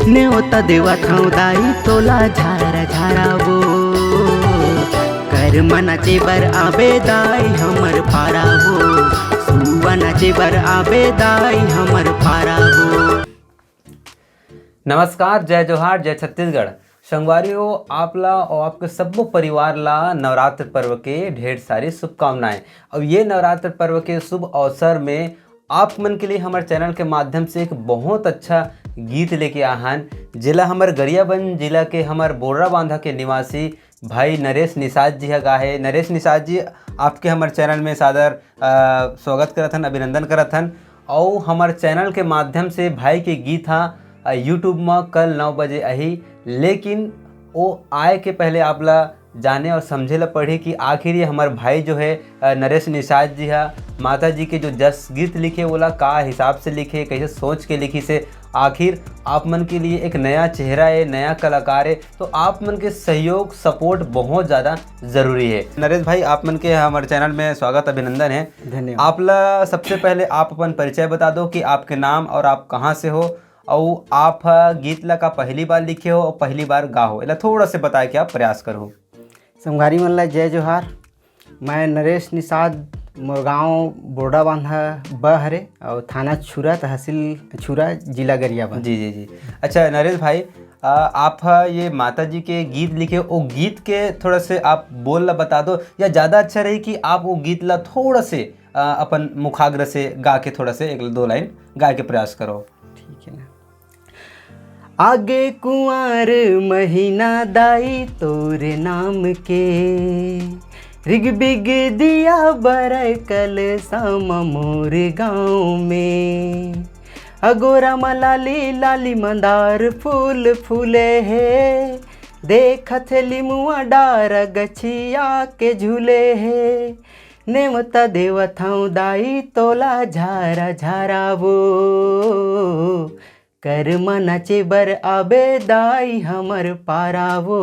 नेवता देवा थाऊ दाई तोला झारा झारावो कर मनाचे बर आबे दाई हमर पारावो सुवनाचे बर आबे दाई हमर पारावो। नमस्कार, जय जोहार, जय छत्तीसगढ़। संगवारियों, आपला और आपके सब परिवार ला नवरात्र पर्व के ढेर सारी शुभकामनाएं। और ये नवरात्र पर्व के शुभ अवसर में आप मन के लिए हमारे चैनल के माध्यम से एक बहुत अच्छा गीत लेके आहान, जिला हमारे गरियाबंद जिला के हमारे बोर्रा बांधा के निवासी भाई नरेश निषाद जी गाहे। नरेश निषाद जी, आपके हमारे चैनल में सादर स्वागत करत हन, अभिनंदन करत हन। और हमारे चैनल के माध्यम से भाई के गीत हाँ यूट्यूब में कल 9 बजे आई, लेकिन वो आए के पहले आप ला जाने और समझे ला पड़ी कि आखिर ये हमारे भाई जो है नरेश निषाद जी है माता जी के जो जस गीत लिखे बोला का हिसाब से लिखे, कैसे सोच के लिखी से आखिर आप मन के लिए एक नया चेहरा है, नया कलाकार है, तो आप मन के सहयोग सपोर्ट बहुत ज़्यादा ज़रूरी है। नरेश भाई, आप मन के हमारे चैनल में स्वागत अभिनंदन है। धन्यवाद। आप ला सबसे पहले आप अपन परिचय बता दो कि आपके नाम और आप कहाँ से हो और आप गीत ला का पहली बार लिखे हो और पहली बार गा हो, इला थोड़ा से बताए कि आप प्रयास करो। संगवारी मन ला जय जोहार। मैं नरेश निषाद, मोर गाँव बोर्डा बांधा ब हरे और थाना छुरा, तहसील छुरा, जिला गरियाबंद। जी जी जी। अच्छा नरेश भाई, आप ये माता जी के गीत लिखे, वो गीत के थोड़ा से आप बोल ला बता दो, या ज़्यादा अच्छा रही कि आप वो गीत ला थोड़ा से अपन मुखाग्र से गा के थोड़ा से 1-2 लाइन गा के प्रयास करो। ठीक है ना। आगे कुंवर महीना दाई तोरे नाम के रिग बिग दिया बर कल सम मोर गाँव में अगोरा मलाली लाली मंदार फूल फूले है देखत लिमुआ डार गछिया के झूले है नेवता देवथाऊ दाई तोला झारा झारावो कर मनाचे बर आबे दाई हमर पारावो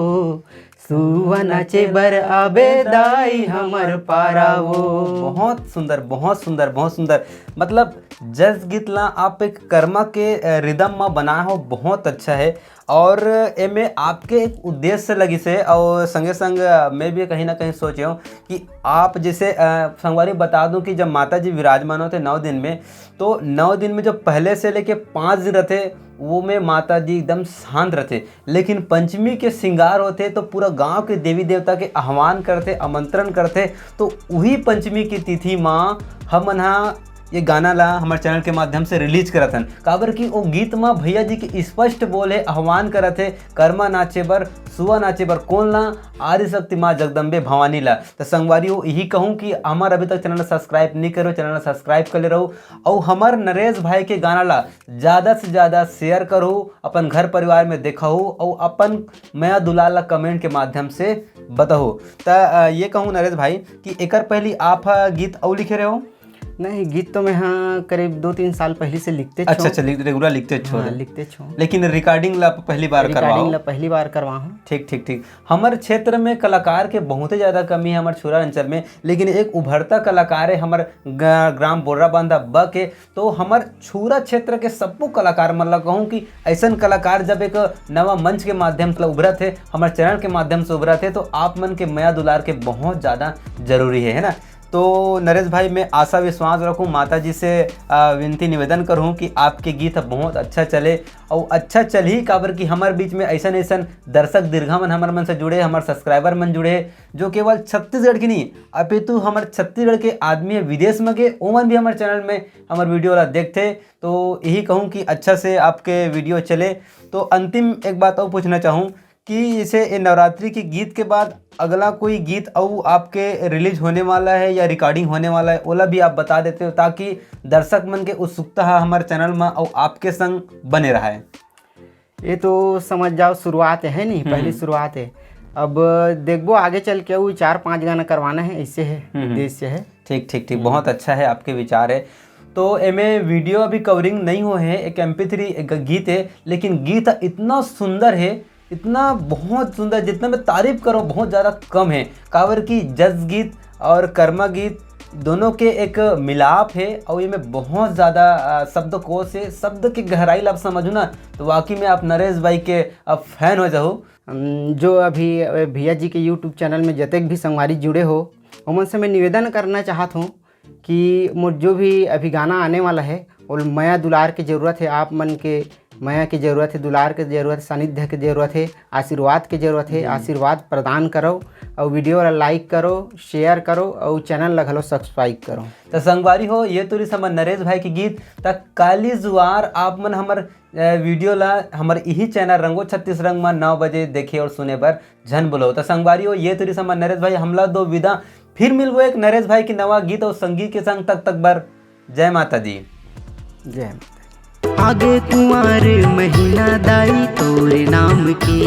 सुवनाचे बर आबे दाई हमर पारावो। बहुत सुंदर, बहुत सुंदर, बहुत सुंदर। मतलब जस गीत ला आप एक कर्मा के रिदम में बनाए हो, बहुत अच्छा है। और एमे आपके एक उद्देश्य लगी से और संगे संग मैं भी कहीं ना कहीं सोचे हूँ कि आप जैसे संगवारी बता दूं कि जब माता जी विराजमान होते 9 दिन में, तो 9 दिन में जो पहले से लेके 5 दिन रहते वो में माता जी एकदम शांत रहते, लेकिन पंचमी के श्रृंगार होते तो पूरा गांव के देवी देवता के आह्वान करते, आमंत्रण करते। तो वही पंचमी की तिथि माँ हम ये गाना ला हमारे चैनल के माध्यम से रिलीज करत हन, काबर कि वो गीत में भैया जी के स्पष्ट बोले आह्वान करत है कर्मा नाचे बर सुआ नाचे बर कौन ला आदि शक्ति माँ जगदम्बे भवानी ला। तो संगवारी यही कहूँ कि हमार अभी तक चैनल सब्सक्राइब नहीं करो, चैनल सब्सक्राइब कर ले रहो और हमार नरेश भाई के गाना ला ज़्यादा से ज़्यादा शेयर करो, अपन घर परिवार में देखो और अपन मया दुलाल ला कमेंट के माध्यम से बताओ। तो ये कहूँ नरेश भाई कि एकर पहली आप गीत और लिखे रहे हो? नहीं, गीत तो मैं हाँ करीब 2-3 साल पहले से लिखते छो। अच्छा, रेगुलर लिखते छो। हाँ, लिखते छो, लेकिन रिकॉर्डिंग ला पहली बार पहली बार करवाऊँ। ठीक ठीक ठीक। हमारे क्षेत्र में कलाकार के बहुत ही ज़्यादा कमी है हमारे छुरा अंचल में, लेकिन एक उभरता कलाकार है हमारे ग्राम बोर्रा बांधा ब के। तो हमारे छुरा क्षेत्र के सबको कलाकार मतलब कहूँ कि ऐसा कलाकार जब एक नवा मंच के माध्यम से उभरा थे, हमारे चैनल के माध्यम से उभरा थे, तो आप मन के मया दुलार के बहुत ज़्यादा जरूरी है ना। तो नरेश भाई, मैं आशा विश्वास रखूँ, माता जी से विनती निवेदन करूँ कि आपके गीत बहुत अच्छा चले और अच्छा चल ही, काबर कि हमारे बीच में ऐसा ऐसा दर्शक दीर्घा मन हमारे मन से जुड़े, हमारे सब्सक्राइबर मन जुड़े जो केवल छत्तीसगढ़ की नहीं अपितु हमारे छत्तीसगढ़ के आदमी है विदेश में के, ओमन भी हमारे चैनल में हमारे वीडियो वाला देखते। तो यही कहूँ कि अच्छा से आपके वीडियो चले। तो अंतिम एक बात और पूछना चाहूँ कि जैसे नवरात्रि के गीत के बाद अगला कोई गीत और आपके रिलीज होने वाला है या रिकॉर्डिंग होने वाला है, ओला भी आप बता देते हो ताकि दर्शक मन के उत्सुकता हमारे चैनल में और आपके संग बने रहा है। ये तो समझ जाओ शुरुआत है, नहीं पहली शुरुआत है। अब देखो आगे चल के वो 4-5 गाना करवाना है, ऐसे है देश से है। ठीक ठीक ठीक, बहुत अच्छा है, आपके विचार है। तो एमे वीडियो अभी कवरिंग नहीं हुए हैं, एक MP3 एक गीत है, लेकिन गीत इतना सुंदर है, इतना बहुत सुंदर, जितना मैं तारीफ करूँ बहुत ज़्यादा कम है। काबर की जज गीत और कर्मा गीत दोनों के एक मिलाप है और ये में बहुत ज़्यादा शब्दकोश है, शब्द की गहराई ला आप समझो ना तो वाकई में आप नरेश भाई के अब फैन हो जाओ। जो अभी भैया जी के यूट्यूब चैनल में जतक भी संगवारी जुड़े हो उमन से मैं निवेदन करना चाहता हूँ कि जो भी अभी गाना आने वाला है और माया दुलार की ज़रूरत है, आप मन के माया की ज़रूरत है, दुलार की ज़रूरत है, सानिध्य की ज़रूरत है, आशीर्वाद की ज़रूरत है। आशीर्वाद प्रदान करो और वीडियो ला लाइक करो, शेयर करो और चैनल ला घलो सब्सक्राइब करो। तो संगवारी हो ये तो समझ नरेश भाई के गीत तक काली जुआर आप मन हमर वीडियो ला हमर यही चैनल रंगो 36 रंग में 9 बजे देखे और सुने पर झन बोलो। तो संगवारी हो ये तो समझ नरेश भाई हमला दो विदा, फिर मिलबो एक नरेश भाई की नवा गीत और संगीत के संग तक बर जय माता दी। जय माता। आगे कुंवर महीना दाई तोरे नाम के,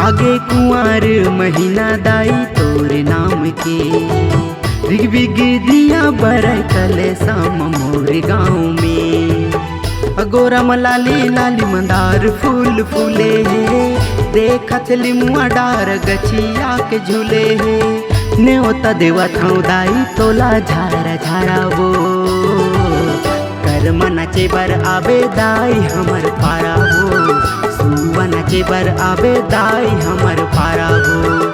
आगे कुंवर महीना दाई तोरे नाम के, बिग बिग दिया बरय कले शाम मोर गाँव में। अगोरम लाली लाली मंदार फूल फूले है, देखत लिमुआ डार गछिया के झूले है। न्योता देवा थाउ दाई तोला झारा झारा वो, कर्म नाचे बर आबे दाई हमर पारा वो, सुवा नाचे बर आबे दाई हमर पारा वो।